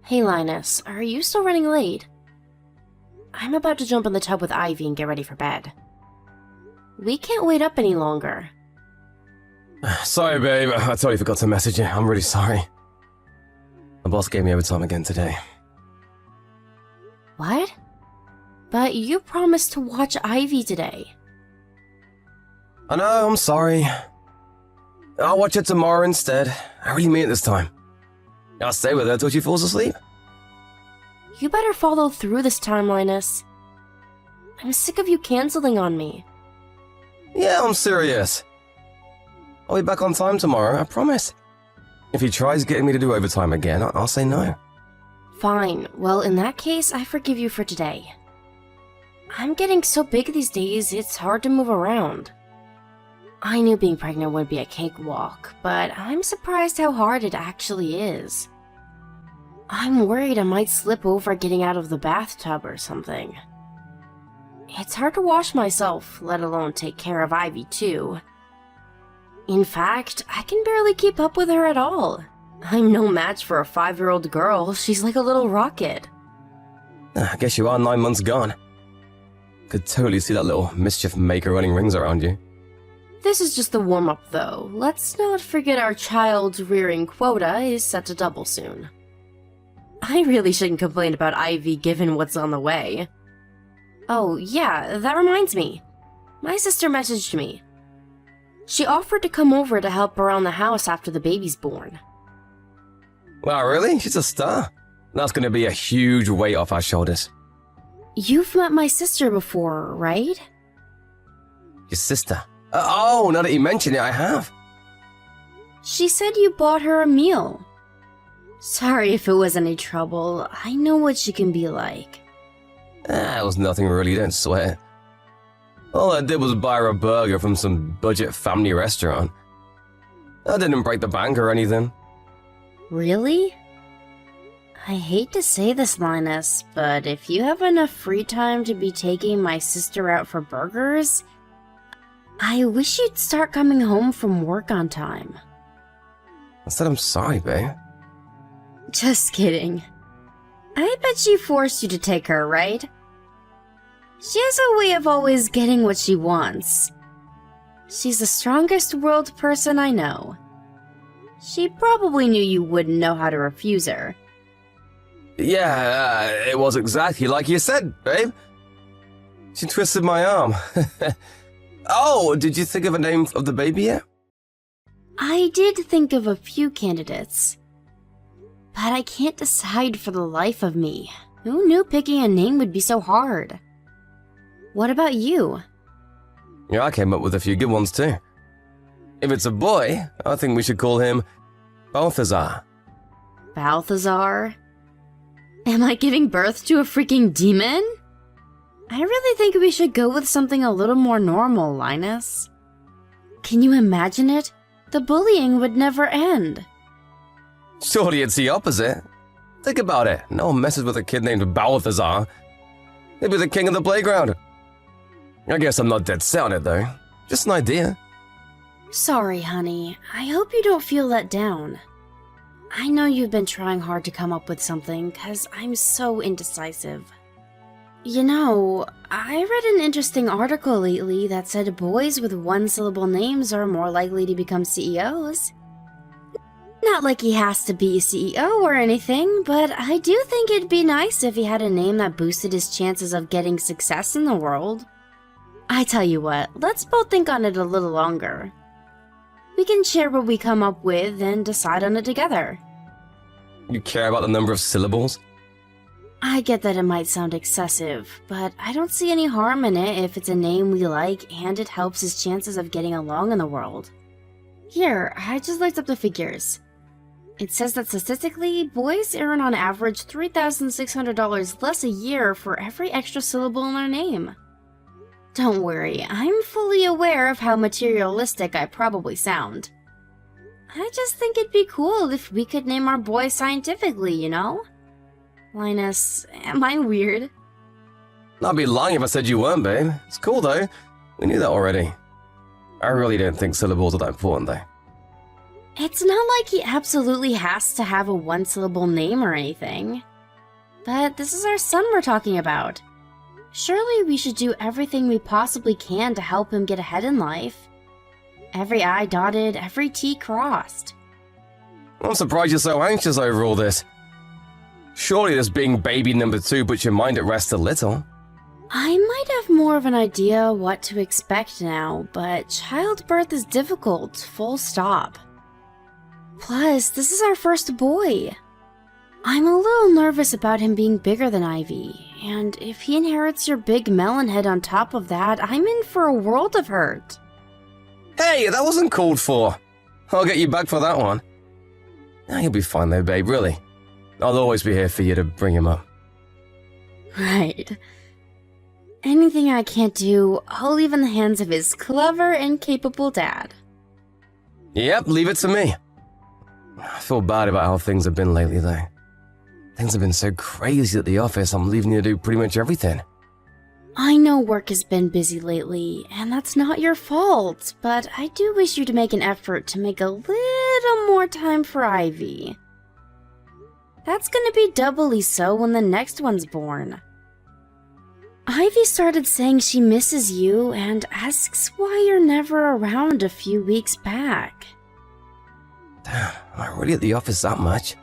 Hey Linus, are you still running late? I'm about to jump in the tub with Ivy and get ready for bed. We can't wait up any longer. Sorry, babe. I totally forgot to message you. I'm really sorry. The boss gave me overtime again today. What? But you promised to watch Ivy today. I know, I'm sorry. I'll watch it tomorrow instead. I really mean it this time. I'll stay with her till she falls asleep. You better follow through this time, Linus. I'm sick of you canceling on me. Yeah, I'm serious. I'll be back on time tomorrow, I promise. If he tries getting me to do overtime again, I'll say no. Fine. Well, in that case, I forgive you for today. I'm getting so big these days, it's hard to move around. I knew being pregnant would be a cakewalk, but I'm surprised how hard it actually is. I'm worried I might slip over getting out of the bathtub or something. It's hard to wash myself, let alone take care of Ivy too. In fact, I can barely keep up with her at all. I'm no match for a 5-year-old girl, she's like a little rocket. I guess you are 9 months gone. Could totally see that little mischief maker running rings around you. This is just the warm-up though. Let's not forget our child-rearing quota is set to double soon. I really shouldn't complain about Ivy given what's on the way. Oh yeah, that reminds me. My sister messaged me. She offered to come over to help around the house after the baby's born. Wow, really? She's a star. That's going to be a huge weight off our shoulders. You've met my sister before, right? Your sister? Oh, now that you mention it, I have. She said you bought her a meal. Sorry if it was any trouble. I know what she can be like. It was nothing really, don't sweat. All I did was buy her a burger from some budget family restaurant. I didn't break the bank or anything. Really? I hate to say this, Linus, but if you have enough free time to be taking my sister out for burgers, I wish you'd start coming home from work on time. I said I'm sorry, babe. Just kidding. I bet she forced you to take her, right? She has a way of always getting what she wants. She's the strongest world person I know. She probably knew you wouldn't know how to refuse her. Yeah, it was exactly like you said, babe. She twisted my arm. Oh, did you think of a name of the baby yet? I did think of a few candidates, but I can't decide for the life of me. Who knew picking a name would be so hard? What about you? Yeah, I came up with a few good ones too. If it's a boy, I think we should call him Balthazar. Balthazar? Am I giving birth to a freaking demon? I really think we should go with something a little more normal, Linus. Can you imagine it? The bullying would never end. Surely it's the opposite. Think about it. No one messes with a kid named Balthazar. He'd be the king of the playground. I guess I'm not dead set on it though. Just an idea. Sorry, honey. I hope you don't feel let down. I know you've been trying hard to come up with something, cause I'm so indecisive. You know, I read an interesting article lately that said boys with one-syllable names are more likely to become CEOs. Not like he has to be a CEO or anything, but I do think it'd be nice if he had a name that boosted his chances of getting success in the world. I tell you what, let's both think on it a little longer. We can share what we come up with and decide on it together. You care about the number of syllables? I get that it might sound excessive, but I don't see any harm in it if it's a name we like and it helps his chances of getting along in the world. Here, I just looked up the figures. It says that statistically, boys earn on average $3,600 less a year for every extra syllable in their name. Don't worry, I'm fully aware of how materialistic I probably sound. I just think it'd be cool if we could name our boy scientifically, you know? Linus, am I weird? I'd be lying if I said you weren't, babe. It's cool though. We knew that already. I really don't think syllables are that important though. It's not like he absolutely has to have a one-syllable name or anything. But this is our son we're talking about. Surely we should do everything we possibly can to help him get ahead in life. Every I dotted, every T crossed. I'm surprised you're so anxious over all this. Surely this being baby number 2 puts your mind at rest a little. I might have more of an idea what to expect now, but childbirth is difficult, full stop. Plus, this is our first boy. I'm a little nervous about him being bigger than Ivy, and if he inherits your big melon head on top of that, I'm in for a world of hurt. Hey, that wasn't called for. I'll get you back for that one. You'll be fine though, babe, really. I'll always be here for you to bring him up. Right. Anything I can't do, I'll leave in the hands of his clever and capable dad. Yep, leave it to me. I feel bad about how things have been lately, though. Things have been so crazy at the office, I'm leaving you to do pretty much everything. I know work has been busy lately, and that's not your fault, but I do wish you to make an effort to make a little more time for Ivy. That's gonna be doubly so when the next one's born. Ivy started saying she misses you and asks why you're never around a few weeks back. Damn, am I really at the office that much?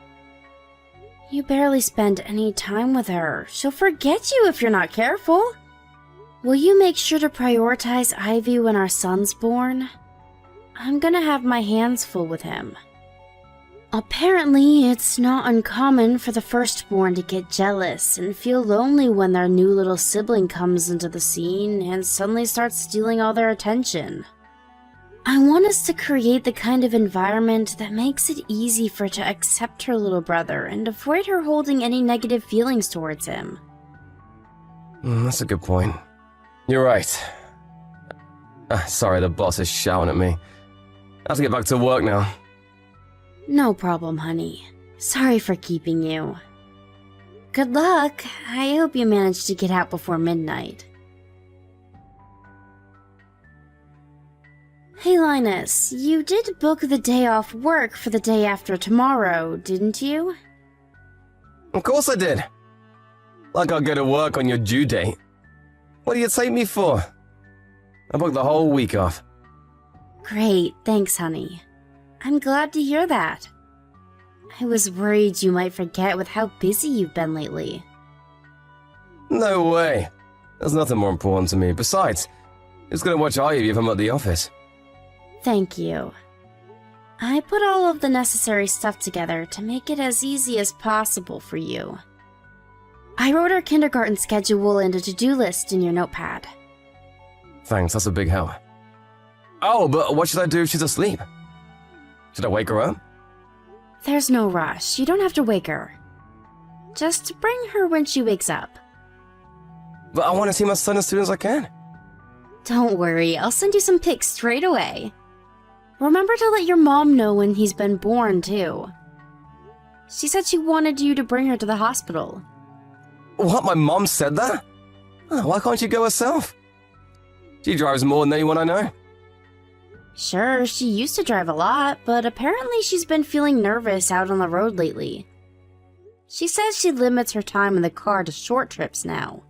You barely spend any time with her. She'll forget you if you're not careful. Will you make sure to prioritize Ivy when our son's born? I'm gonna have my hands full with him. Apparently, it's not uncommon for the firstborn to get jealous and feel lonely when their new little sibling comes into the scene and suddenly starts stealing all their attention. I want us to create the kind of environment that makes it easy for her to accept her little brother and avoid her holding any negative feelings towards him. That's a good point. You're right. Sorry, the boss is shouting at me. I have to get back to work now. No problem, honey. Sorry for keeping you. Good luck. I hope you manage to get out before midnight. Hey Linus, you did book the day off work for the day after tomorrow, didn't you? Of course I did. Like I'll go to work on your due date. What do you take me for? I booked the whole week off. Great, thanks honey. I'm glad to hear that. I was worried you might forget with how busy you've been lately. No way. There's nothing more important to me. Besides, who's gonna watch Ivy if I'm at the office? Thank you. I put all of the necessary stuff together to make it as easy as possible for you. I wrote our kindergarten schedule and a to-do list in your notepad. Thanks, that's a big help. Oh, but what should I do if she's asleep? Should I wake her up? There's no rush. You don't have to wake her. Just bring her when she wakes up. But I want to see my son as soon as I can. Don't worry, I'll send you some pics straight away. Remember to let your mom know when he's been born, too. She said she wanted you to bring her to the hospital. What, my mom said that? Why can't she go herself? She drives more than anyone I know. Sure, she used to drive a lot, but apparently she's been feeling nervous out on the road lately. She says she limits her time in the car to short trips now.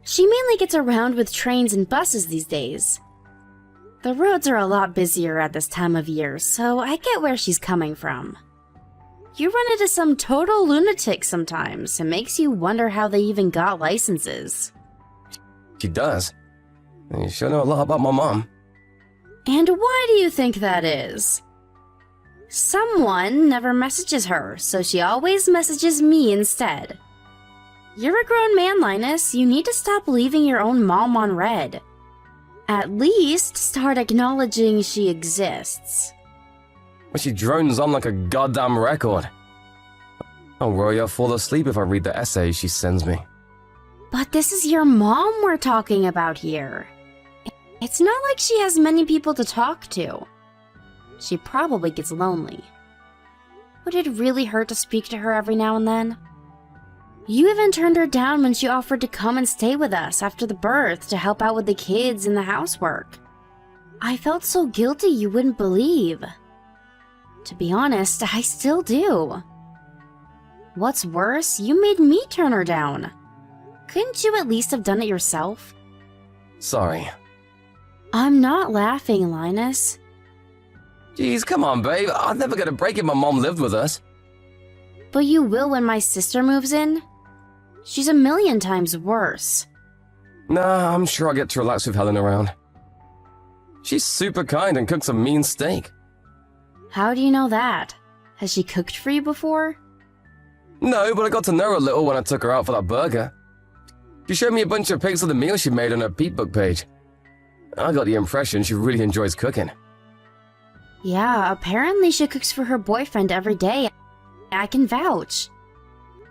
She mainly gets around with trains and buses these days. The roads are a lot busier at this time of year, so I get where she's coming from. You run into some total lunatics sometimes. It makes you wonder how they even got licenses. She does. You sure know a lot about my mom. And why do you think that is? Someone never messages her, so she always messages me instead. You're a grown man, Linus. You need to stop leaving your own mom on red. At least start acknowledging she exists. But she drones on like a goddamn record. I'll worry I'll fall asleep if I read the essays she sends me. But this is your mom we're talking about here. It's not like she has many people to talk to. She probably gets lonely. Would it really hurt to speak to her every now and then? You even turned her down when she offered to come and stay with us after the birth to help out with the kids and the housework. I felt so guilty you wouldn't believe. To be honest, I still do. What's worse, you made me turn her down. Couldn't you at least have done it yourself? Sorry. I'm not laughing, Linus. Jeez, come on, babe. I'd never get a break if my mom lived with us. But you will when my sister moves in. She's a million times worse. Nah, I'm sure I'll get to relax with Helen around. She's super kind and cooks a mean steak. How do you know that? Has she cooked for you before? No, but I got to know her a little when I took her out for that burger. She showed me a bunch of pics of the meal she made on her Peep Book page. I got the impression she really enjoys cooking. Yeah, apparently she cooks for her boyfriend every day. I can vouch.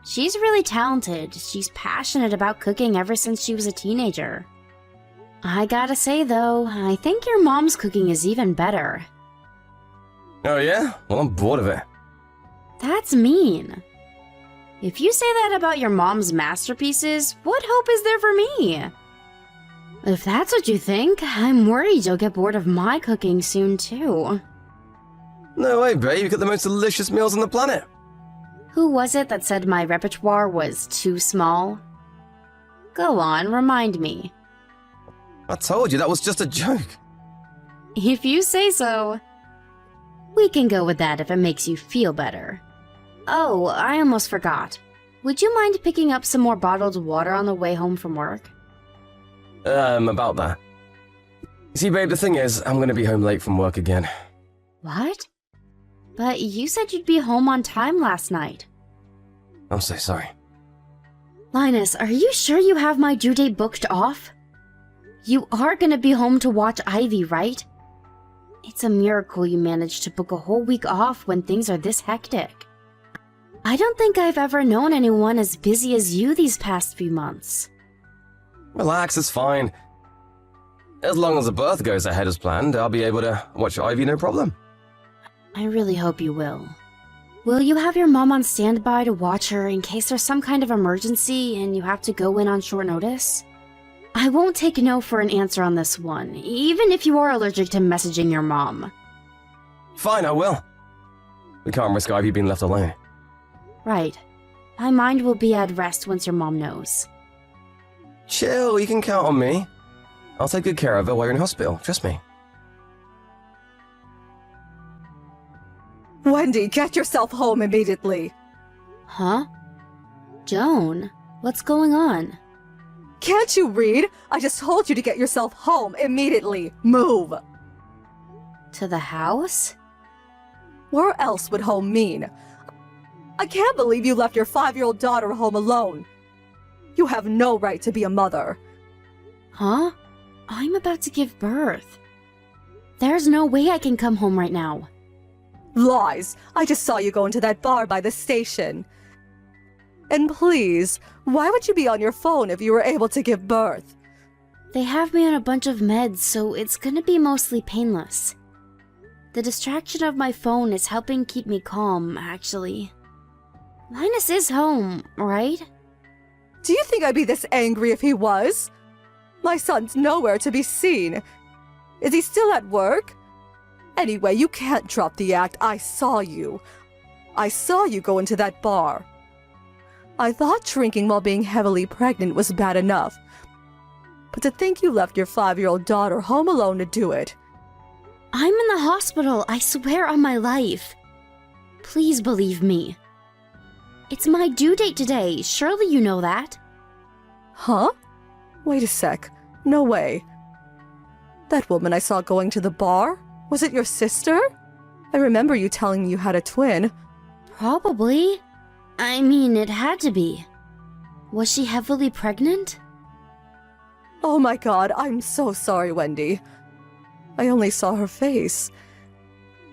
She's really talented. She's passionate about cooking ever since she was a teenager. I gotta say though, I think your mom's cooking is even better. Oh yeah? Well, I'm bored of it. That's mean. If you say that about your mom's masterpieces, what hope is there for me? If that's what you think, I'm worried you'll get bored of my cooking soon too. No way, babe. You got the most delicious meals on the planet. Who was it that said my repertoire was too small? Go on, remind me. I told you that was just a joke. If you say so. We can go with that if it makes you feel better. Oh, I almost forgot. Would you mind picking up some more bottled water on the way home from work? About that. See, babe, the thing is, I'm gonna be home late from work again. What? But you said you'd be home on time last night. I'm so sorry. Linus, are you sure you have my due date booked off? You are gonna be home to watch Ivy, right? It's a miracle you managed to book a whole week off when things are this hectic. I don't think I've ever known anyone as busy as you these past few months. Relax, it's fine. As long as the birth goes ahead as planned, I'll be able to watch Ivy no problem. I really hope you will. Will you have your mom on standby to watch her in case there's some kind of emergency and you have to go in on short notice? I won't take no for an answer on this one, even if you are allergic to messaging your mom. Fine, I will. We can't risk Ivy being left alone. Right. My mind will be at rest once your mom knows. Chill, you can count on me. I'll take good care of her while you're in hospital, trust me. Wendy, get yourself home immediately. Huh? Joan, what's going on? Can't you read? I just told you to get yourself home immediately. Move. To the house? Where else would home mean? I can't believe you left your 5-year-old daughter home alone. You have no right to be a mother. Huh? I'm about to give birth. There's no way I can come home right now. Lies. I just saw you go into that bar by the station. And please, why would you be on your phone if you were able to give birth? They have me on a bunch of meds, so it's gonna be mostly painless. The distraction of my phone is helping keep me calm, actually. Linus is home, right? Do you think I'd be this angry if he was? My son's nowhere to be seen. Is he still at work? Anyway, you can't drop the act. I saw you. I saw you go into that bar. I thought drinking while being heavily pregnant was bad enough. But to think you left your 5-year-old daughter home alone to do it. I'm in the hospital, I swear on my life. Please believe me. It's my due date today, surely you know that. Huh? Wait a sec. No way. That woman I saw going to the bar? Was it your sister? I remember you telling me you had a twin. Probably. I mean, it had to be. Was she heavily pregnant? Oh my god, I'm so sorry, Wendy. I only saw her face.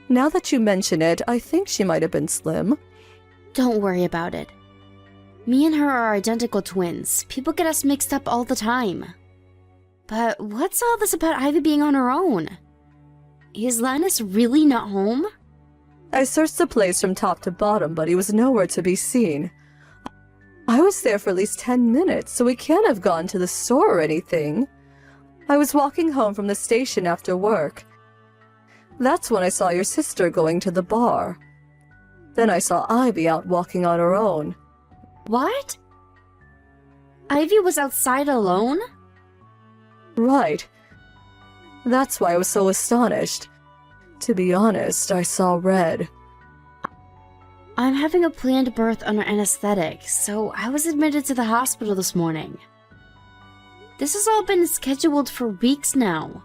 Now that you mention it, I think she might have been slim. Don't worry about it. Me and her are identical twins. People get us mixed up all the time. But what's all this about Ivy being on her own? Is Linus really not home? I searched the place from top to bottom, but he was nowhere to be seen. I was there for at least 10 minutes, so he can't have gone to the store or anything. I was walking home from the station after work. That's when I saw your sister going to the bar. Then I saw Ivy out walking on her own. What? Ivy was outside alone? Right. That's why I was so astonished. To be honest, I saw red. I'm having a planned birth under anesthetic, so I was admitted to the hospital this morning. This has all been scheduled for weeks now.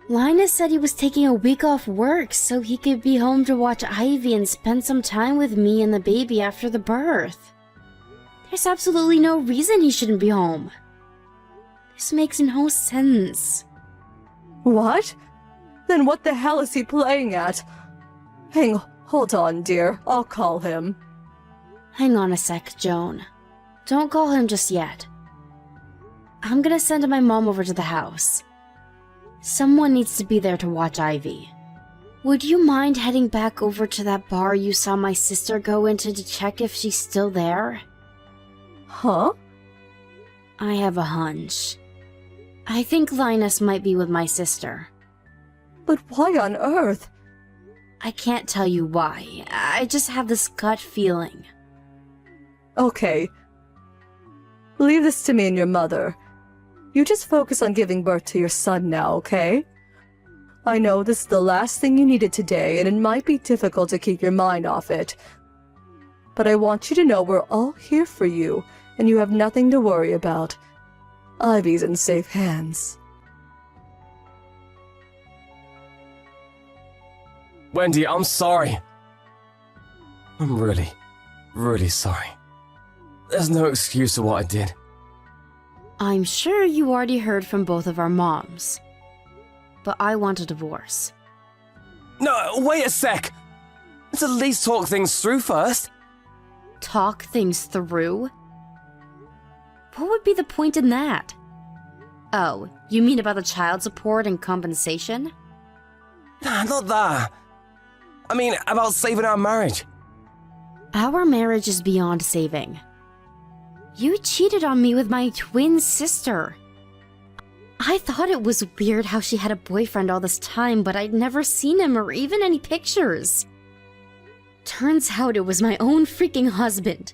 Linus said he was taking a week off work so he could be home to watch Ivy and spend some time with me and the baby after the birth. There's absolutely no reason he shouldn't be home. This makes no sense. What? Then what the hell is he playing at? Hold on, dear. I'll call him. Hang on a sec, Joan. Don't call him just yet. I'm gonna send my mom over to the house. Someone needs to be there to watch Ivy. Would you mind heading back over to that bar you saw my sister go into to check if she's still there? Huh? I have a hunch. I think Linus might be with my sister. But why on earth? I can't tell you why. I just have this gut feeling. Okay. Leave this to me and your mother. You just focus on giving birth to your son now, okay? I know this is the last thing you needed today, and it might be difficult to keep your mind off it. But I want you to know we're all here for you, and you have nothing to worry about. Ivy's in safe hands. Wendy, I'm sorry. I'm really, really sorry. There's no excuse for what I did. I'm sure you already heard from both of our moms. But I want a divorce. No, wait a sec! Let's at least talk things through first. Talk things through? What would be the point in that? Oh, you mean about the child support and compensation? Nah, not that. I mean, about saving our marriage. Our marriage is beyond saving. You cheated on me with my twin sister. I thought it was weird how she had a boyfriend all this time, but I'd never seen him or even any pictures. Turns out it was my own freaking husband.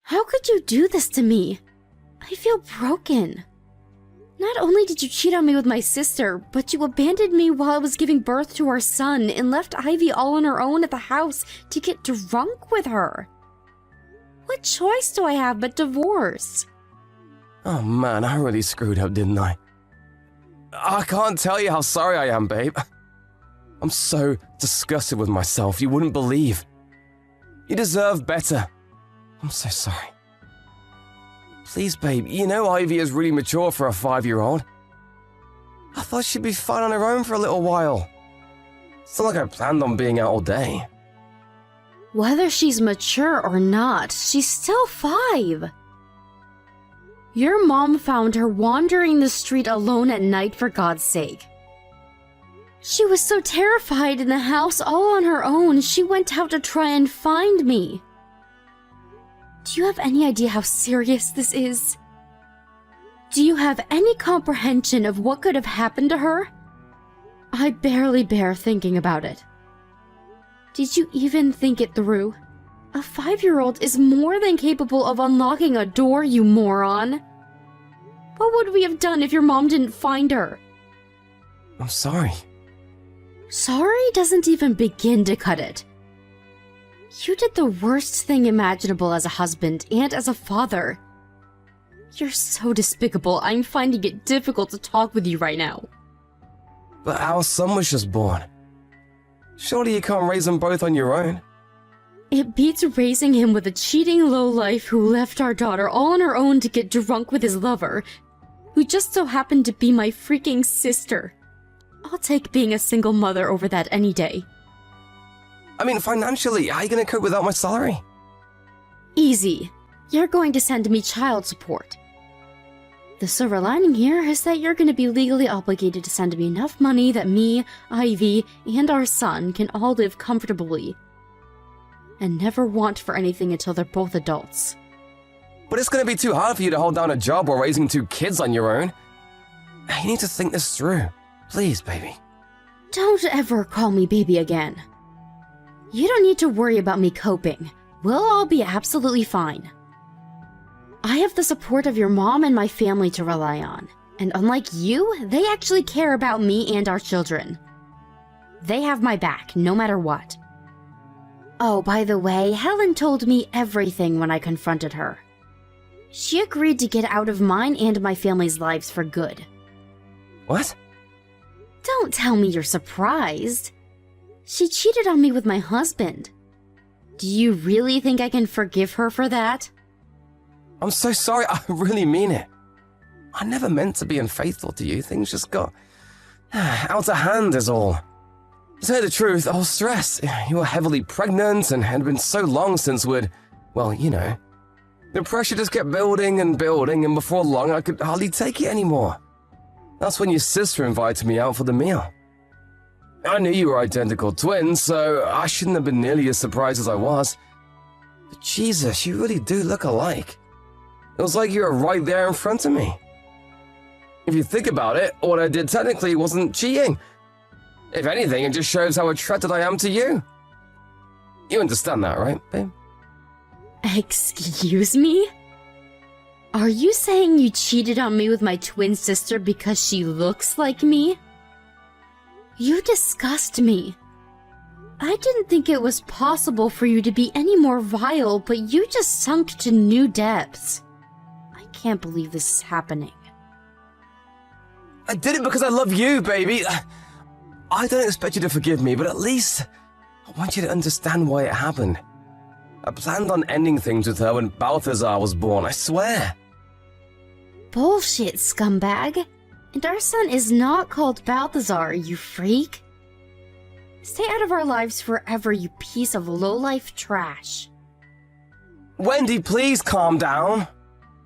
How could you do this to me? I feel broken. Not only did you cheat on me with my sister, but you abandoned me while I was giving birth to our son and left Ivy all on her own at the house to get drunk with her. What choice do I have but divorce? Oh man, I really screwed up, didn't I? I can't tell you how sorry I am, babe. I'm so disgusted with myself, you wouldn't believe. You deserve better. I'm so sorry. Please, babe, you know Ivy is really mature for a 5-year-old. I thought she'd be fine on her own for a little while. It's not like I planned on being out all day. Whether she's mature or not, she's still 5. Your mom found her wandering the street alone at night, for God's sake. She was so terrified in the house all on her own, she went out to try and find me. Do you have any idea how serious this is? Do you have any comprehension of what could have happened to her? I barely bear thinking about it. Did you even think it through? A 5-year-old is more than capable of unlocking a door, you moron. What would we have done if your mom didn't find her? I'm sorry. Sorry doesn't even begin to cut it. You did the worst thing imaginable as a husband and as a father. You're so despicable, I'm finding it difficult to talk with you right now. But our son was just born. Surely you can't raise them both on your own. It beats raising him with a cheating lowlife who left our daughter all on her own to get drunk with his lover, who just so happened to be my freaking sister. I'll take being a single mother over that any day. I mean, financially, how are you going to cope without my salary? Easy. You're going to send me child support. The silver lining here is that you're going to be legally obligated to send me enough money that me, Ivy, and our son can all live comfortably. And never want for anything until they're both adults. But it's going to be too hard for you to hold down a job while raising 2 kids on your own. You need to think this through. Please, baby. Don't ever call me baby again. You don't need to worry about me coping. We'll all be absolutely fine. I have the support of your mom and my family to rely on. And unlike you, they actually care about me and our children. They have my back, no matter what. Oh, by the way, Helen told me everything when I confronted her. She agreed to get out of mine and my family's lives for good. What? Don't tell me you're surprised. She cheated on me with my husband. Do you really think I can forgive her for that? I'm so sorry, I really mean it. I never meant to be unfaithful to you, things just got out of hand is all. To say the truth, I was stressed. You were heavily pregnant and had been so long since we'd, well, you know. The pressure just kept building and building, and before long I could hardly take it anymore. That's when your sister invited me out for the meal. I knew you were identical twins, so I shouldn't have been nearly as surprised as I was. But Jesus, you really do look alike. It was like you were right there in front of me. If you think about it, what I did technically wasn't cheating. If anything, it just shows how attracted I am to you. You understand that, right, babe? Excuse me? Are you saying you cheated on me with my twin sister because she looks like me? You disgust me. I didn't think it was possible for you to be any more vile, but you just sunk to new depths. I can't believe this is happening. I did it because I love you, baby. I don't expect you to forgive me, but at least I want you to understand why it happened. I planned on ending things with her when Balthazar was born, I swear. Bullshit, scumbag. And our son is not called Balthazar, you freak. Stay out of our lives forever, you piece of low-life trash. Wendy, please calm down.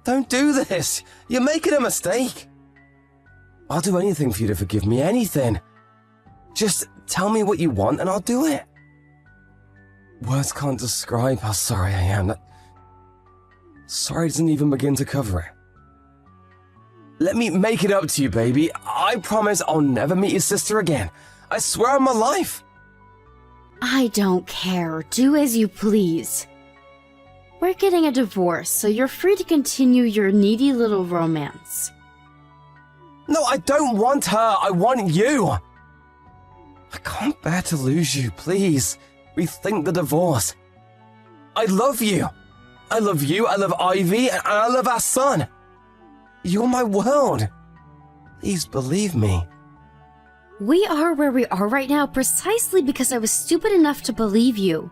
Don't do this. You're making a mistake. I'll do anything for you to forgive me, anything. Just tell me what you want and I'll do it. Words can't describe how sorry I am. Sorry doesn't even begin to cover it. Let me make it up to you, baby. I promise I'll never meet your sister again. I swear on my life. I don't care. Do as you please. We're getting a divorce, so you're free to continue your needy little romance. No, I don't want her. I want you. I can't bear to lose you. Please, rethink the divorce. I love you. I love you, I love Ivy, and I love our son. You're my world. Please believe me. We are where we are right now precisely because I was stupid enough to believe you.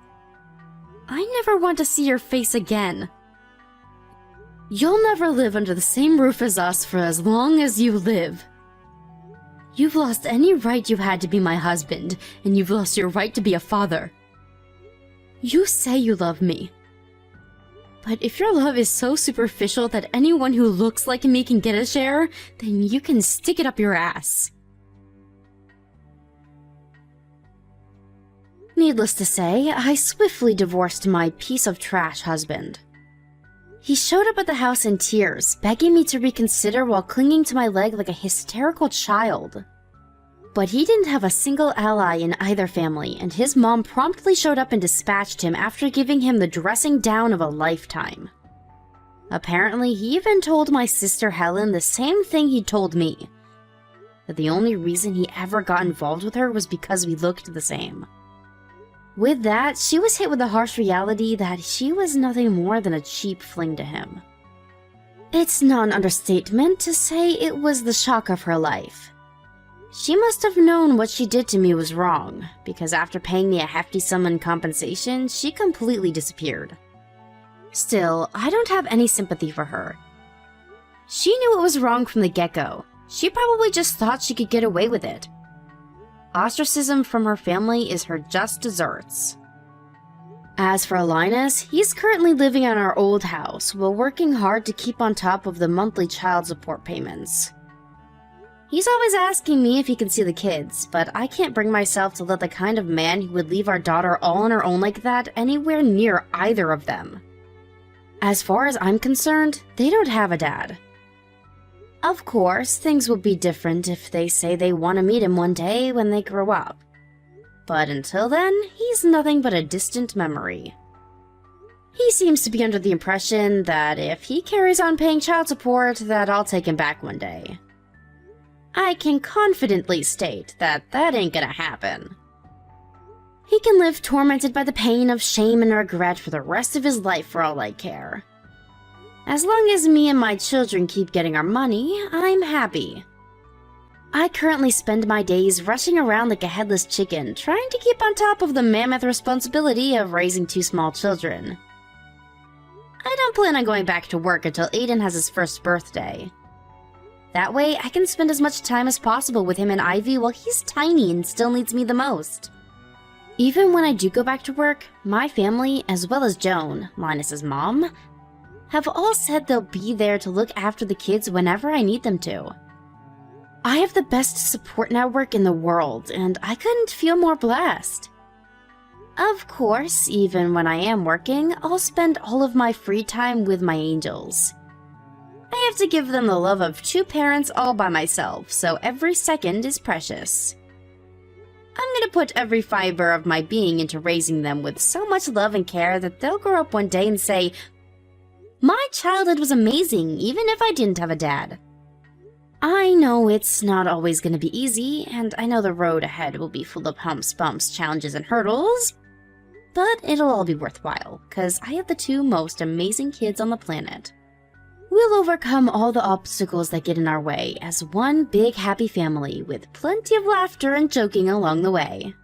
I never want to see your face again. You'll never live under the same roof as us for as long as you live. You've lost any right you had to be my husband, and you've lost your right to be a father. You say you love me. But if your love is so superficial that anyone who looks like me can get a share, then you can stick it up your ass. Needless to say, I swiftly divorced my piece of trash husband. He showed up at the house in tears, begging me to reconsider while clinging to my leg like a hysterical child. But he didn't have a single ally in either family, and his mom promptly showed up and dispatched him after giving him the dressing down of a lifetime. Apparently, he even told my sister Helen the same thing he told me, that the only reason he ever got involved with her was because we looked the same. With that, she was hit with the harsh reality that she was nothing more than a cheap fling to him. It's not an understatement to say it was the shock of her life. She must have known what she did to me was wrong, because after paying me a hefty sum in compensation, she completely disappeared. Still, I don't have any sympathy for her. She knew it was wrong from the get-go. She probably just thought she could get away with it. Ostracism from her family is her just desserts. As for Linus, he's currently living at our old house while working hard to keep on top of the monthly child support payments. He's always asking me if he can see the kids, but I can't bring myself to let the kind of man who would leave our daughter all on her own like that anywhere near either of them. As far as I'm concerned, they don't have a dad. Of course, things will be different if they say they want to meet him one day when they grow up. But until then, he's nothing but a distant memory. He seems to be under the impression that if he carries on paying child support, that I'll take him back one day. I can confidently state that that ain't gonna happen. He can live tormented by the pain of shame and regret for the rest of his life for all I care. As long as me and my children keep getting our money, I'm happy. I currently spend my days rushing around like a headless chicken, trying to keep on top of the mammoth responsibility of raising 2 small children. I don't plan on going back to work until Aiden has his first birthday. That way, I can spend as much time as possible with him and Ivy while he's tiny and still needs me the most. Even when I do go back to work, my family, as well as Joan, minus his mom, have all said they'll be there to look after the kids whenever I need them to. I have the best support network in the world, and I couldn't feel more blessed. Of course, even when I am working, I'll spend all of my free time with my angels. I have to give them the love of 2 parents all by myself, so every second is precious. I'm gonna put every fiber of my being into raising them with so much love and care that they'll grow up one day and say, "My childhood was amazing, even if I didn't have a dad." I know it's not always gonna be easy, and I know the road ahead will be full of humps, bumps, challenges, and hurdles, but it'll all be worthwhile, cause I have the 2 most amazing kids on the planet. We'll overcome all the obstacles that get in our way as one big happy family with plenty of laughter and joking along the way.